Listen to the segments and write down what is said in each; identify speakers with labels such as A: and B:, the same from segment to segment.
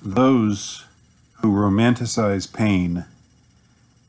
A: those who romanticize pain,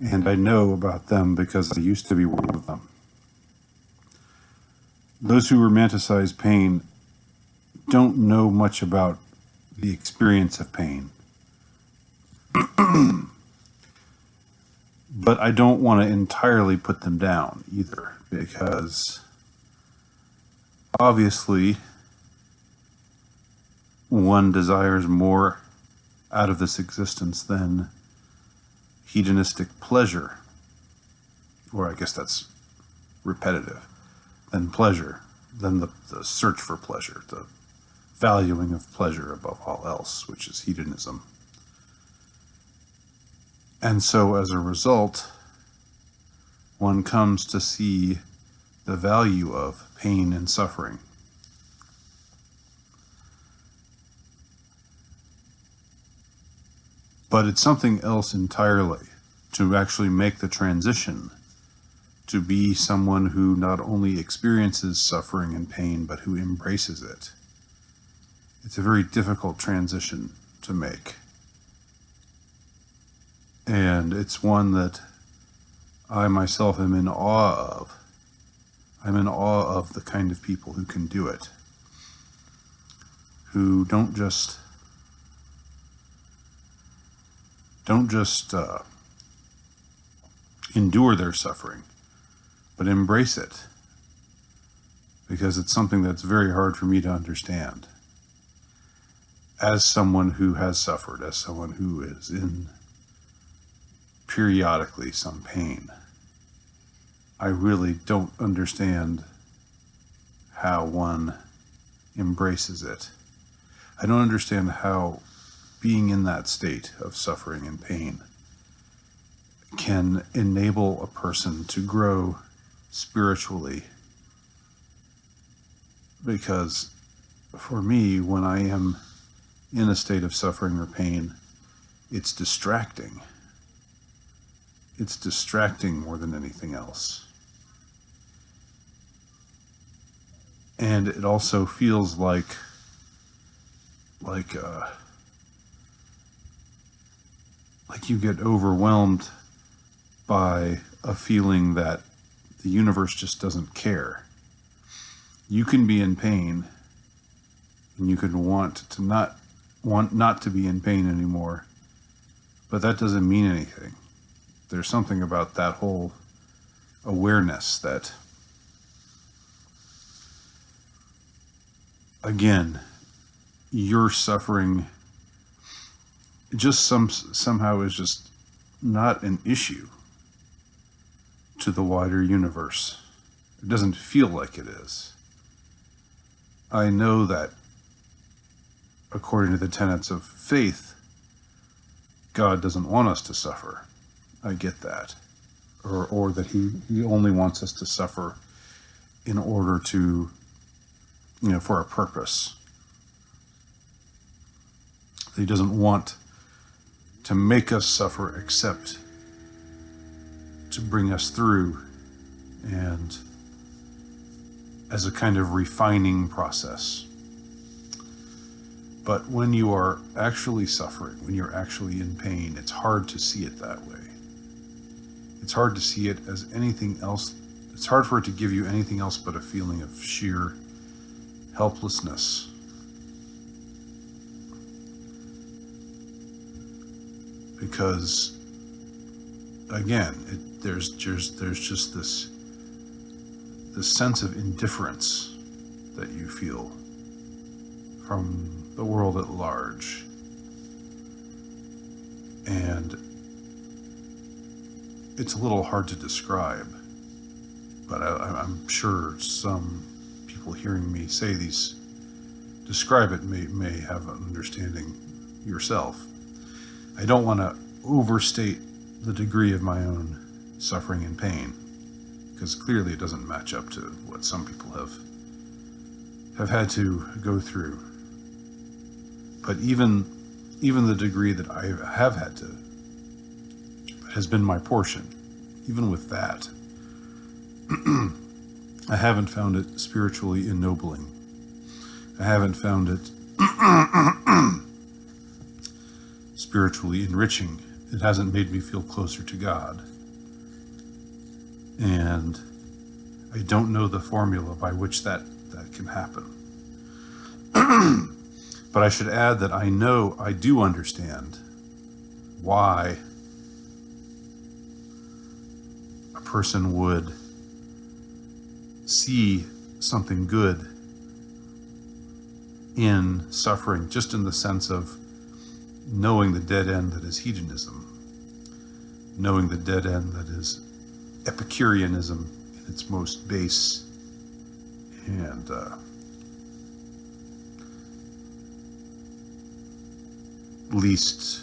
A: and I know about them because I used to be one of them. Those who romanticize pain don't know much about the experience of pain. But I don't want to entirely put them down either, because obviously one desires more out of this existence than hedonistic pleasure, or I guess that's repetitive, than pleasure, than the search for pleasure, the valuing of pleasure above all else, which is hedonism. And so as a result, one comes to see the value of pain and suffering. But it's something else entirely to actually make the transition to be someone who not only experiences suffering and pain, but who embraces it. It's a very difficult transition to make. And it's one that I myself am in awe of. I'm in awe of the kind of people who can do it, who don't just endure their suffering, but embrace it, because it's something that's very hard for me to understand. As someone who has suffered, as someone who is in periodically some pain, I really don't understand how one embraces it. I don't understand how being in that state of suffering and pain can enable a person to grow spiritually. Because for me, when I am in a state of suffering or pain, it's distracting. It's distracting more than anything else. And it also feels like you get overwhelmed by a feeling that the universe just doesn't care. You can be in pain, and you can want not to be in pain anymore, but that doesn't mean anything. There's something about that whole awareness that, again, your suffering just somehow is just not an issue to the wider universe. It doesn't feel like it is. I know that according to the tenets of faith, God doesn't want us to suffer. I get that. Or that he only wants us to suffer in order to, for a purpose. He doesn't want to make us suffer except to bring us through, and as a kind of refining process. But when you are actually suffering, when you're actually in pain, it's hard to see it that way. It's hard to see it as anything else. It's hard for it to give you anything else but a feeling of sheer helplessness. Because, again, there's just this sense of indifference that you feel from the world at large. And it's a little hard to describe, but I'm sure some people hearing me describe it may have an understanding yourself. I don't want to overstate the degree of my own suffering and pain, because clearly it doesn't match up to what some people have had to go through. But even the degree that I have had to, has been my portion, even with that, I haven't found it spiritually ennobling. I haven't found it spiritually enriching. It hasn't made me feel closer to God. And I don't know the formula by which that can happen. But I should add that I do understand why a person would see something good in suffering, just in the sense of knowing the dead end that is hedonism, knowing the dead end that is Epicureanism in its most base and least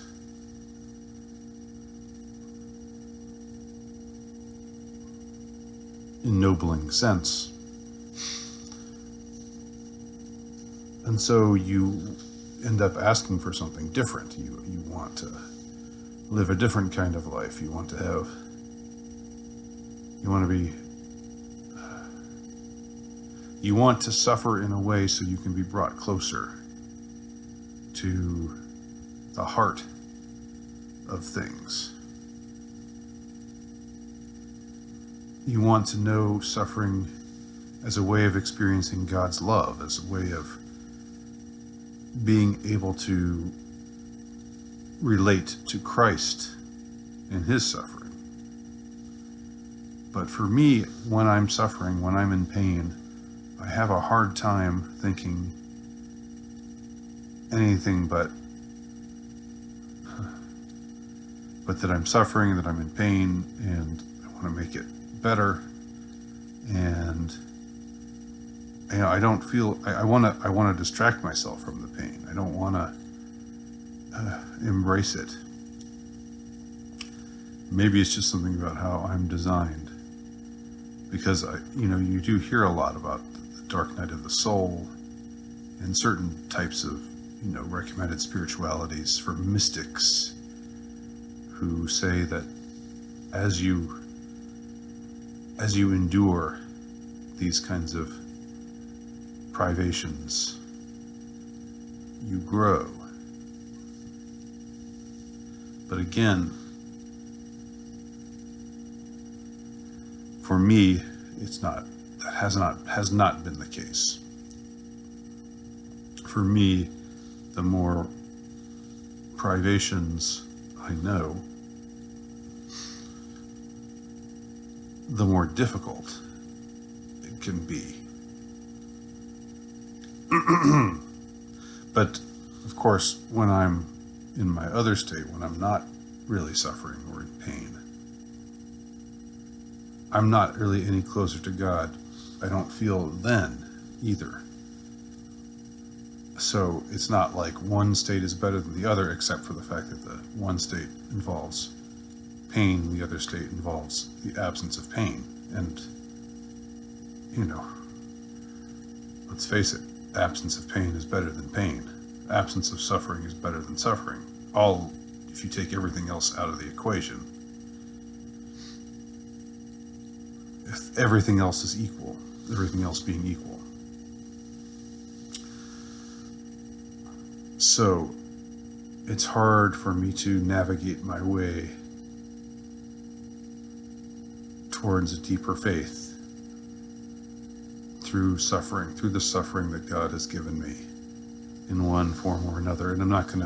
A: ennobling sense. And so you end up asking for something different. You want to live a different kind of life. You want to suffer in a way so you can be brought closer to the heart of things. You want to know suffering as a way of experiencing God's love, as a way of being able to relate to Christ in his suffering. But for me, when I'm suffering, when I'm in pain, I have a hard time thinking anything but that I'm suffering, that I'm in pain, and I want to make it better. And I don't feel I want to distract myself from the pain. I don't want to embrace it. Maybe it's just something about how I'm designed, because you do hear a lot about the dark night of the soul and certain types of recommended spiritualities for mystics who say that as you endure these kinds of privations, you grow. But again, for me, that has not been the case. For me, the more privations I know, the more difficult it can be. But of course, when I'm in my other state, when I'm not really suffering or in pain, I'm not really any closer to God. I don't feel then either. So it's not like one state is better than the other, except for the fact that the one state involves pain, the other state involves the absence of pain. And, let's face it, absence of pain is better than pain. Absence of suffering is better than suffering. If you take everything else out of the equation. If everything else is equal, everything else being equal. So it's hard for me to navigate my way towards a deeper faith through the suffering that God has given me in one form or another. And I'm not going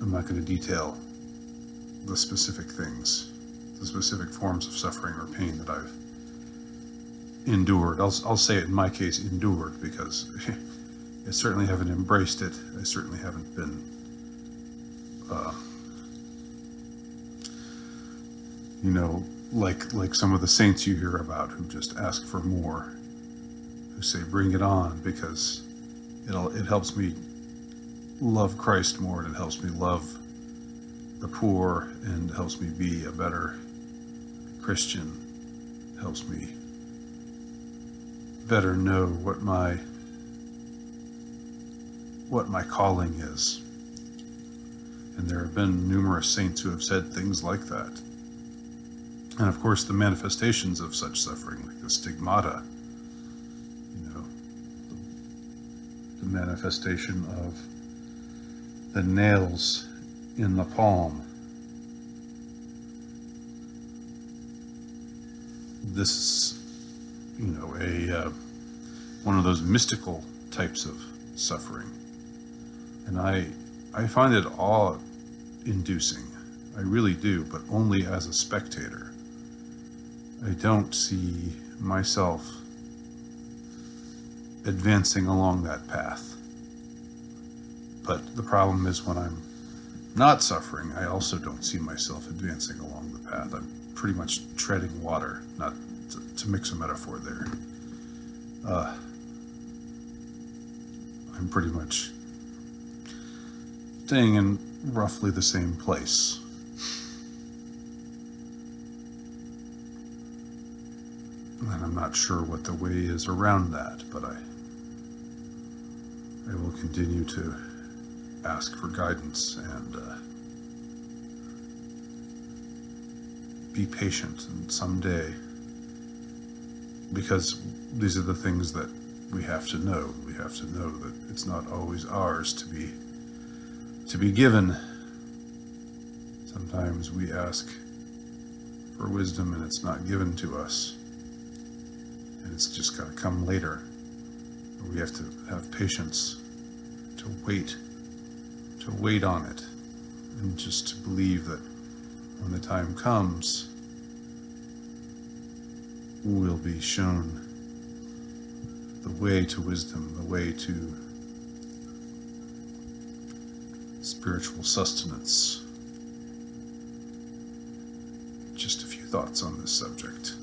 A: to detail the specific things, the specific forms of suffering or pain that I've endured. I'll say it in my case, endured, because I certainly haven't embraced it. I certainly haven't been like some of the saints you hear about who just ask for more, who say, bring it on, because it helps me love Christ more, and it helps me love the poor, and helps me be a better Christian, helps me better know what my calling is. And there have been numerous saints who have said things like that. And of course, the manifestations of such suffering, like the stigmata, the manifestation of the nails in the palm. This is, one of those mystical types of suffering. And I find it awe-inducing. I really do, but only as a spectator. I don't see myself advancing along that path. But the problem is when I'm not suffering, I also don't see myself advancing along the path. I'm pretty much treading water, not to mix a metaphor there. I'm pretty much staying in roughly the same place. And I'm not sure what the way is around that, but I will continue to ask for guidance and be patient, and someday, because these are the things that we have to know. We have to know that it's not always ours to be given. Sometimes we ask for wisdom and it's not given to us, and it's just got to come later. We have to have patience to wait on it, and just to believe that when the time comes, we'll be shown the way to wisdom, the way to spiritual sustenance. Just a few thoughts on this subject.